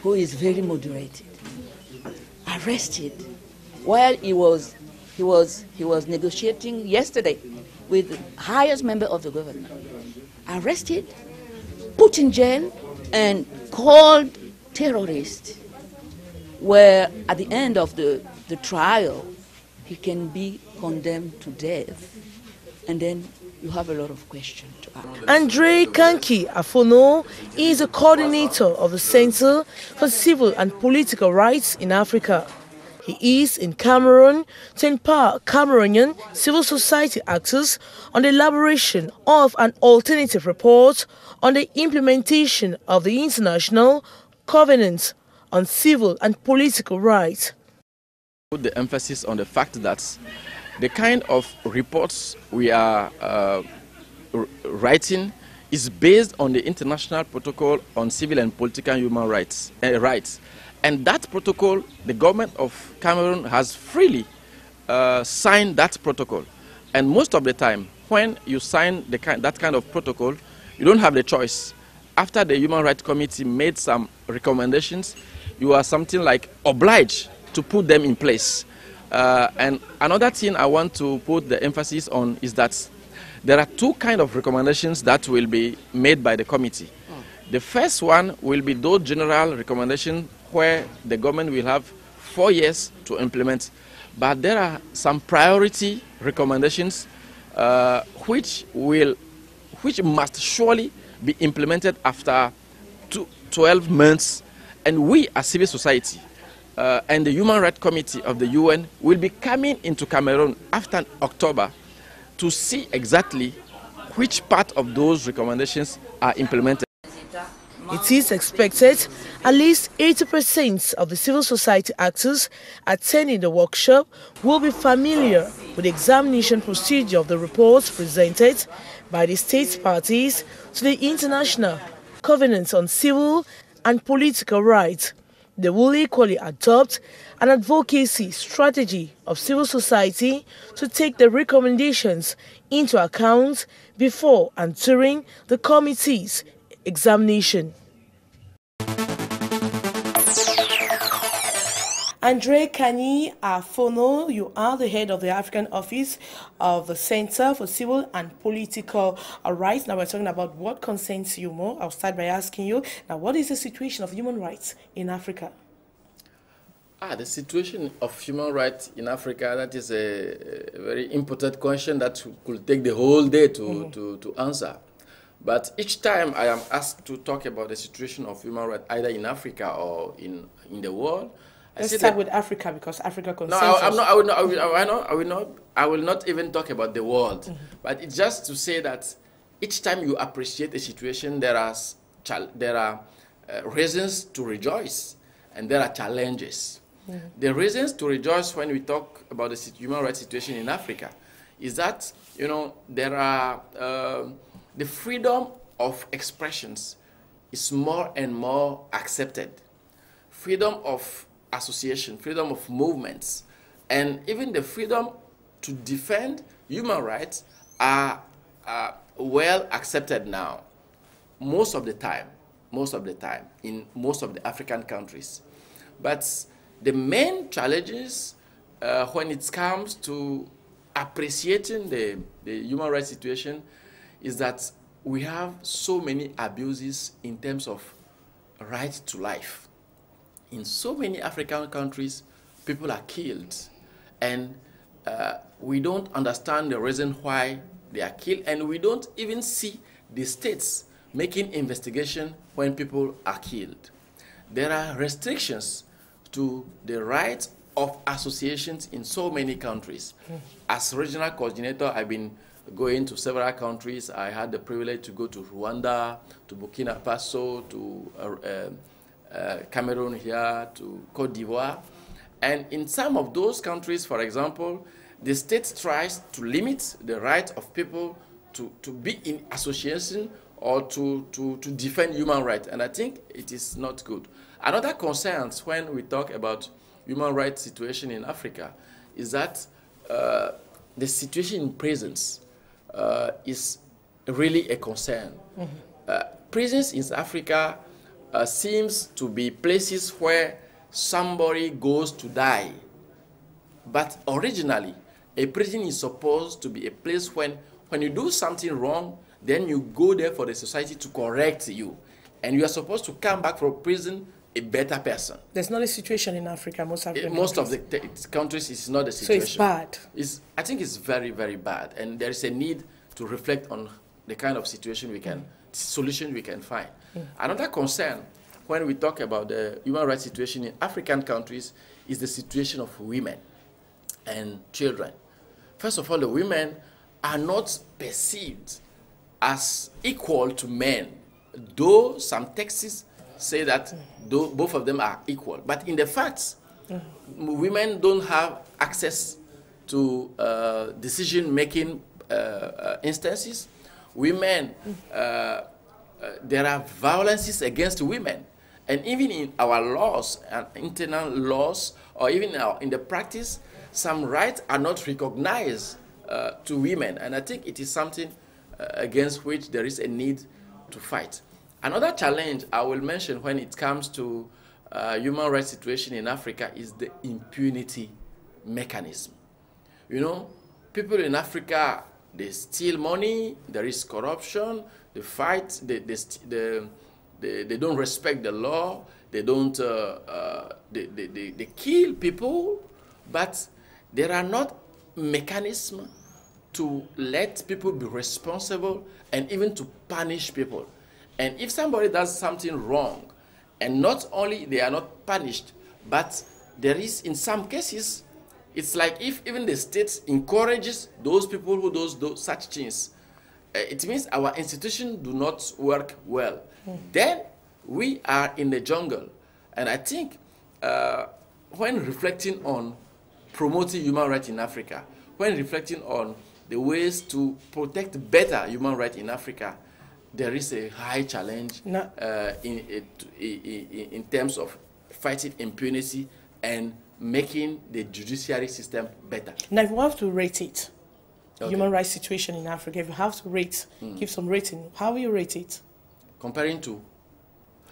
Speaker 16: who is very moderated. Arrested while he was negotiating yesterday with the highest member of the government. Arrested, put in jail, and called terrorist, where at the end of the trial, he can be condemned to death. And then you have a lot of questions to ask.
Speaker 1: Andre Kanki Afono is a coordinator of the Center for Civil and Political Rights in Africa. He is in Cameroon to empower Cameroonian civil society actors on the elaboration of an alternative report on the implementation of the International Covenant on Civil and Political Rights.
Speaker 2: Put the emphasis on the fact that the kind of reports we are writing is based on the International Protocol on Civil and Political Human Rights. And that protocol, the government of Cameroon has freely signed that protocol. And most of the time, when you sign that kind of protocol, you don't have the choice. After the Human Rights Committee made some recommendations, you are something like obliged to put them in place. And another thing I want to put the emphasis on is that there are two kinds of recommendations that will be made by the committee. The first one will be those general recommendations where the government will have 4 years to implement. But there are some priority recommendations which must surely be implemented after 12 months. And we as civil society and the Human Rights Committee of the UN will be coming into Cameroon after October to see exactly which part of those recommendations are implemented.
Speaker 1: It is expected at least 80% of the civil society actors attending the workshop will be familiar with the examination procedure of the reports presented by the state parties to the International Covenant on Civil and Political Rights. They will equally adopt an advocacy strategy of civil society to take the recommendations into account before and during the committee's examination. Andre Kanyi Afono, you are the head of the African office of the Center for Civil and Political Rights. Now we're talking about what concerns you more. I'll start by asking you, now what is the situation of human rights in Africa?
Speaker 2: The situation of human rights in Africa, that is a very important question that could take the whole day to answer. But each time I am asked to talk about the situation of human rights, either in Africa or in the world,
Speaker 1: Let's start with Africa because Africa concerns
Speaker 2: us. I will not even talk about the world. But it's just to say that each time you appreciate a situation, there are reasons to rejoice and there are challenges. The reasons to rejoice when we talk about the human rights situation in Africa is that, there are the freedom of expressions is more and more accepted. Freedom of association, freedom of movements, and even the freedom to defend human rights are well accepted now. Most of the time, in most of the African countries. But the main challenges when it comes to appreciating the human rights situation is that we have so many abuses in terms of right to life. In so many African countries, people are killed, and we don't understand the reason why they are killed, and we don't even see the states making investigation when people are killed. There are restrictions to the rights of associations in so many countries. As regional coordinator, I've been going to several countries. I had the privilege to go to Rwanda, to Burkina Faso, to Cameroon here, to Cote d'Ivoire. And in some of those countries, for example, the state tries to limit the right of people to be in association or to defend human rights. And I think it is not good. Another concern when we talk about human rights situation in Africa is that the situation in prisons is really a concern. Prisons in Africa seems to be places where somebody goes to die. But originally, a prison is supposed to be a place when you do something wrong, then you go there for the society to correct you. And you are supposed to come back from prison a better person.
Speaker 1: There's not a situation in Africa, most of
Speaker 2: the countries is not a situation.
Speaker 1: So it's bad.
Speaker 2: I think it's very, very bad. And there is a need to reflect on the kind of situation solution we can find. Another concern when we talk about the human rights situation in African countries is the situation of women and children. First of all, the women are not perceived as equal to men, though some texts say that both of them are equal. But in the facts, women don't have access to decision-making instances. Women, there are violences against women. And even in our laws, internal laws, or even in the practice, some rights are not recognized to women. And I think it is something against which there is a need to fight. Another challenge I will mention when it comes to human rights situation in Africa is the impunity mechanism. You know, people in Africa, they steal money, there is corruption, they fight, they don't respect the law, they don't, they kill people, but there are not mechanisms to let people be responsible and even to punish people. And if somebody does something wrong, and not only they are not punished, but there is, in some cases, it's like if even the state encourages those people who do such things, it means our institutions do not work well. Then we are in the jungle. And I think when reflecting on promoting human rights in Africa, when reflecting on the ways to protect better human rights in Africa, there is a high challenge in terms of fighting impunity and making the judiciary system better.
Speaker 1: Now, if we have to rate it, human rights situation in Africa, if you have to rate, give some rating, how will you rate it?
Speaker 2: Comparing to?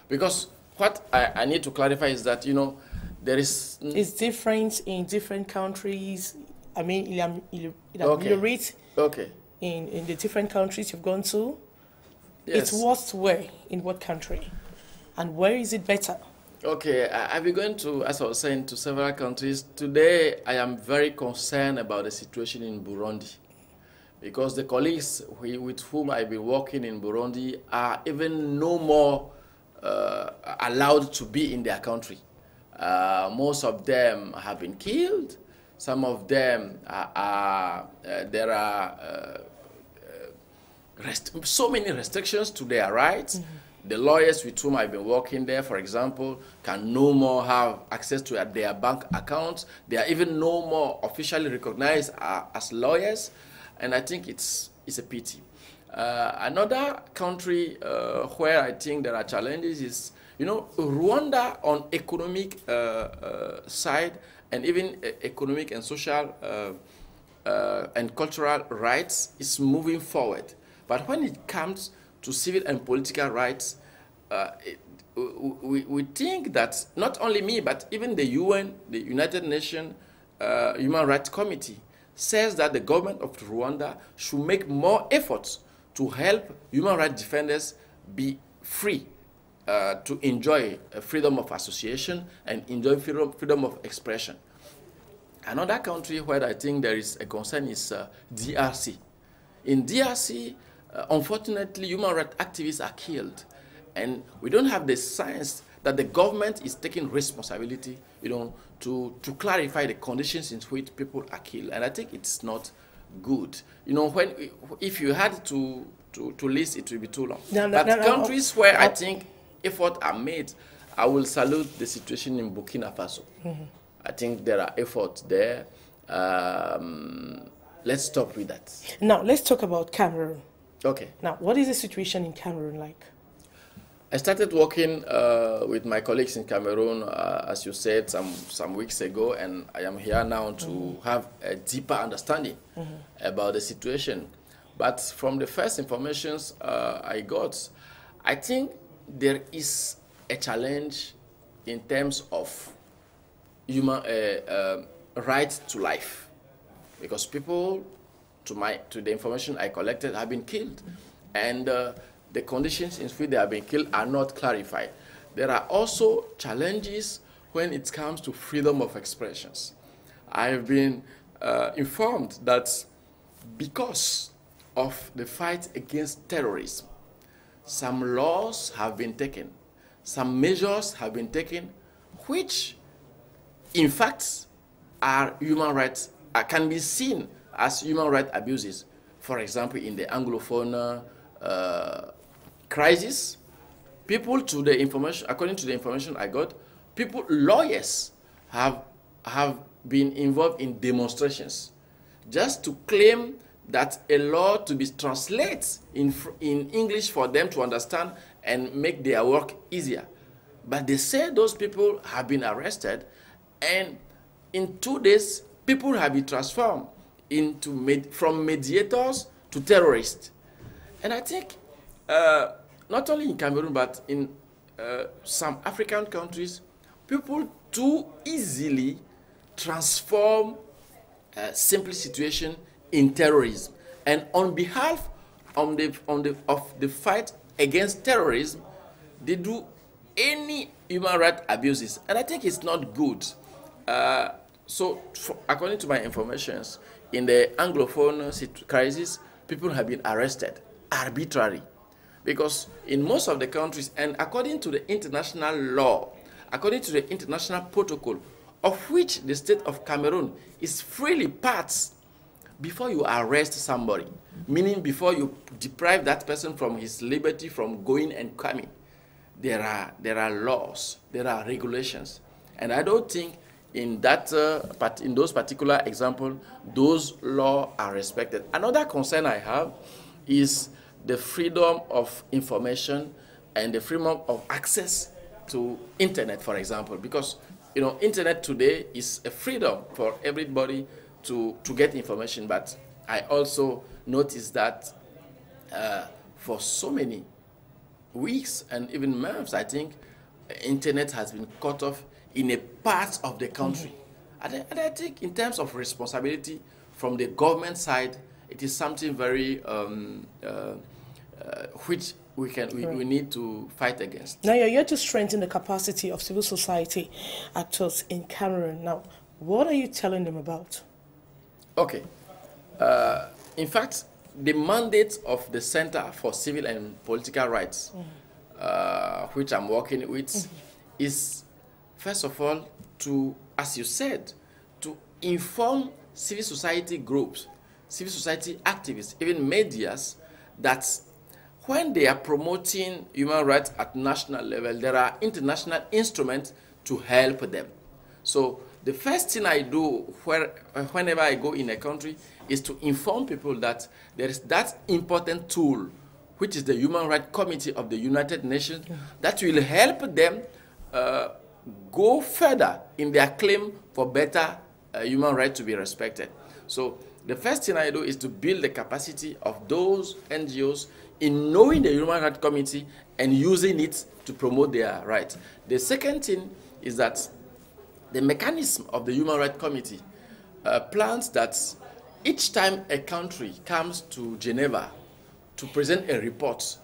Speaker 2: Because what I need to clarify is that, you know, there is...
Speaker 1: It's different in different countries. I mean, you rate in the different countries you've gone to.
Speaker 2: Yes.
Speaker 1: It's worst where, in what country? And where is it better?
Speaker 2: Okay, I've been going to, as I was saying, to several countries. Today, I am very concerned about the situation in Burundi, because the colleagues with whom I've been working in Burundi are even no more allowed to be in their country. Most of them have been killed. Some of them there are so many restrictions to their rights. The lawyers with whom I've been working there, for example, can no more have access to their bank accounts. They are even no more officially recognized as lawyers, and I think it's a pity. Another country where I think there are challenges is, you know, Rwanda on economic side, and even economic and social and cultural rights is moving forward. But when it comes to civil and political rights, we think that not only me, but even the UN, the United Nations Human Rights Committee, says that the government of Rwanda should make more efforts to help human rights defenders be free to enjoy freedom of association and enjoy freedom of expression. Another country where I think there is a concern is DRC. In DRC, unfortunately, human rights activists are killed, and we don't have the signs that the government is taking responsibility, you know, to clarify the conditions in which people are killed. And I think it's not good. You know, if you had to list, it will be too long. Countries where I think efforts are made, I will salute the situation in Burkina Faso. I think there are efforts there. Let's stop with that.
Speaker 1: Now, let's talk about Cameroon.
Speaker 2: Okay.
Speaker 1: Now, what is the situation in Cameroon like?
Speaker 2: I started working with my colleagues in Cameroon, as you said, some weeks ago, and I am here now to have a deeper understanding about the situation. But from the first informations I got, I think there is a challenge in terms of human right to life, because people, to the information I collected, have been killed, and the conditions in which they have been killed are not clarified. There are also challenges when it comes to freedom of expressions. I have been informed that because of the fight against terrorism, some laws have been taken, some measures have been taken, which in fact, are human rights, can be seen as human rights abuses. For example, in the Anglophone crisis, people, to the information, according to the information I got, lawyers have been involved in demonstrations just to claim that a law to be translated in English for them to understand and make their work easier. But they say those people have been arrested, and in 2 days, people have been transformed from mediators to terrorists. And I think not only in Cameroon, but in some African countries, people too easily transform simple situation in terrorism. And on behalf of the fight against terrorism, they do any human rights abuses. And I think it's not good. According to my information, in the Anglophone crisis, people have been arrested arbitrarily. Because in most of the countries, and according to the international law, according to the international protocol, of which the state of Cameroon is freely part, before you arrest somebody, meaning before you deprive that person from his liberty from going and coming, there are laws, there are regulations. And I don't think in those particular examples, those laws are respected. Another concern I have is the freedom of information and the freedom of access to internet, for example, because internet today is a freedom for everybody to get information. But I also noticed that for so many weeks and even months, I think internet has been cut off in a part of the country. And I think in terms of responsibility from the government side, it is something very which we need to fight against.
Speaker 1: Now you're here to strengthen the capacity of civil society actors in Cameroon. Now, what are you telling them about?
Speaker 2: Okay. In fact, the mandate of the Center for Civil and Political Rights, which I'm working with, is, first of all, to, as you said, to inform civil society groups, civil society activists, even medias, that when they are promoting human rights at national level, there are international instruments to help them. So the first thing I do whenever I go in a country is to inform people that there is that important tool, which is the Human Rights Committee of the United Nations, that will help them go further in their claim for better human rights to be respected. So the first thing I do is to build the capacity of those NGOs in knowing the Human Rights Committee and using it to promote their rights. The second thing is that the mechanism of the Human Rights Committee plans that each time a country comes to Geneva to present a report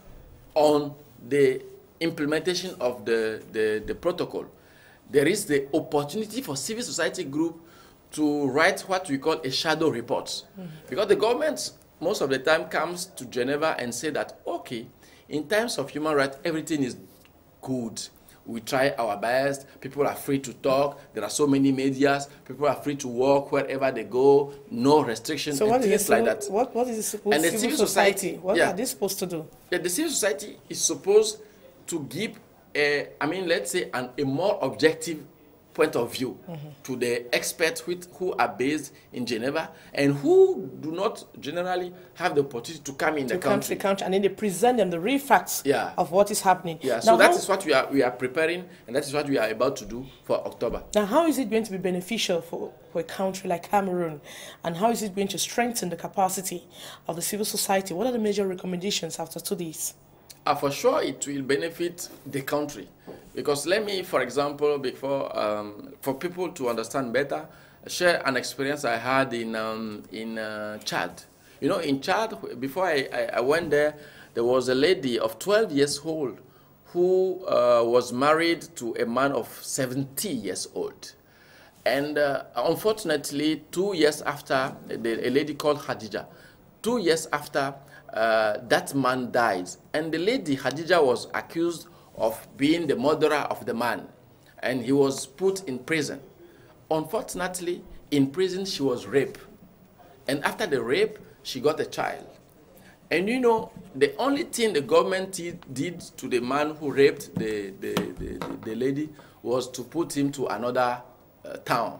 Speaker 2: on the implementation of the protocol, there is the opportunity for civil society group to write what we call a shadow report. Because the government most of the time comes to Geneva and say that, okay, in terms of human rights, everything is good. We try our best. People are free to talk. There are so many medias. People are free to walk wherever they go. No restrictions.
Speaker 1: So
Speaker 2: and things like that.
Speaker 1: What is the
Speaker 2: and the
Speaker 1: civil society? What are they supposed to do?
Speaker 2: Yeah, the civil society is supposed to give let's say a more objective point of view to the experts who are based in Geneva and who do not generally have the opportunity to come in the country.
Speaker 1: And then they present them the real facts of what is happening.
Speaker 2: Yeah, so that is what we are preparing, and that is what we are about to do for October.
Speaker 1: Now, how is it going to be beneficial for a country like Cameroon, and how is it going to strengthen the capacity of the civil society? What are the major recommendations after 2 days?
Speaker 2: For sure, it will benefit the country. Because let me, for example, for people to understand better, share an experience I had in Chad. You know, in Chad, before I went there, there was a lady of 12 years old who was married to a man of 70 years old. And unfortunately, 2 years after, a lady called Khadija, 2 years after that man died, and the lady Khadija was accused of being the murderer of the man, and he was put in prison. unfortunately, in prison, she was raped. And after the rape, she got a child. And you know, the only thing the government did to the man who raped the lady was to put him to another town.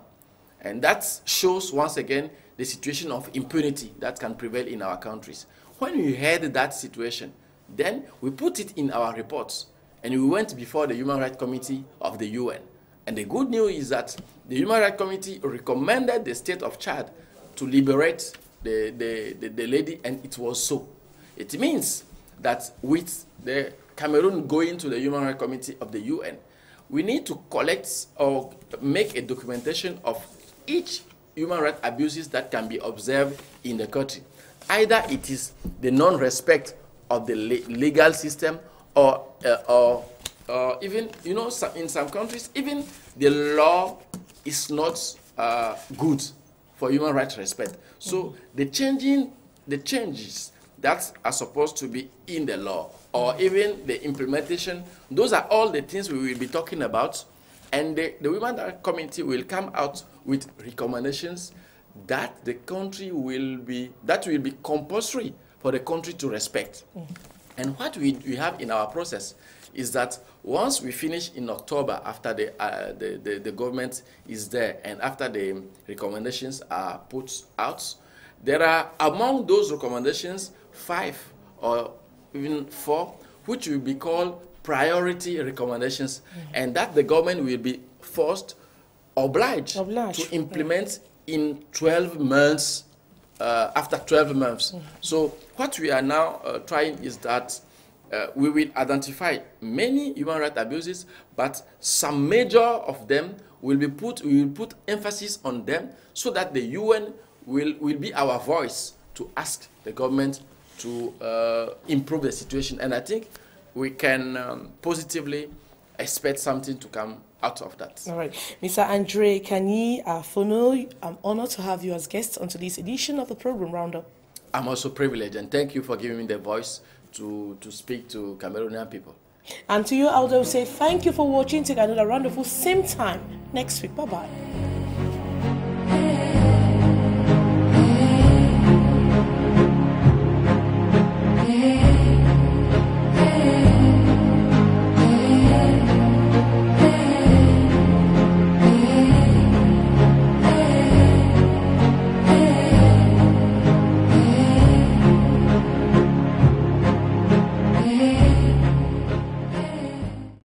Speaker 2: And that shows, once again, the situation of impunity that can prevail in our countries. When we heard that situation, then we put it in our reports, and we went before the Human Rights Committee of the UN. And the good news is that the Human Rights Committee recommended the state of Chad to liberate the lady, and it was so. It means that with the Cameroon going to the Human Rights Committee of the UN, we need to collect or make a documentation of each human rights abuses that can be observed in the country. Either it is the non-respect of the legal system, or even, you know, in some countries, even the law is not good for human rights respect. So the changes that are supposed to be in the law, or even the implementation, those are all the things we will be talking about. And the Human Rights Committee will come out with recommendations that the country will be compulsory for the country to respect. And what we have in our process is that once we finish in October, after the government is there and after the recommendations are put out, there are among those recommendations 5 or even 4 which will be called priority recommendations, and that the government will be obliged to implement in 12 months, after 12 months. So what we are now trying is that we will identify many human rights abuses, but some major of them we will put emphasis on them, so that the UN will be our voice to ask the government to improve the situation. And I think we can positively expect something to come out of that.
Speaker 1: All right. Mr. Andre Kanyi Afono, I'm honored to have you as guest on today's edition of the program Roundup.
Speaker 2: I'm also privileged, and thank you for giving me the voice to speak to Cameroonian people.
Speaker 1: And to you, I would say thank you for watching. Take another Roundup same time next week. Bye-bye.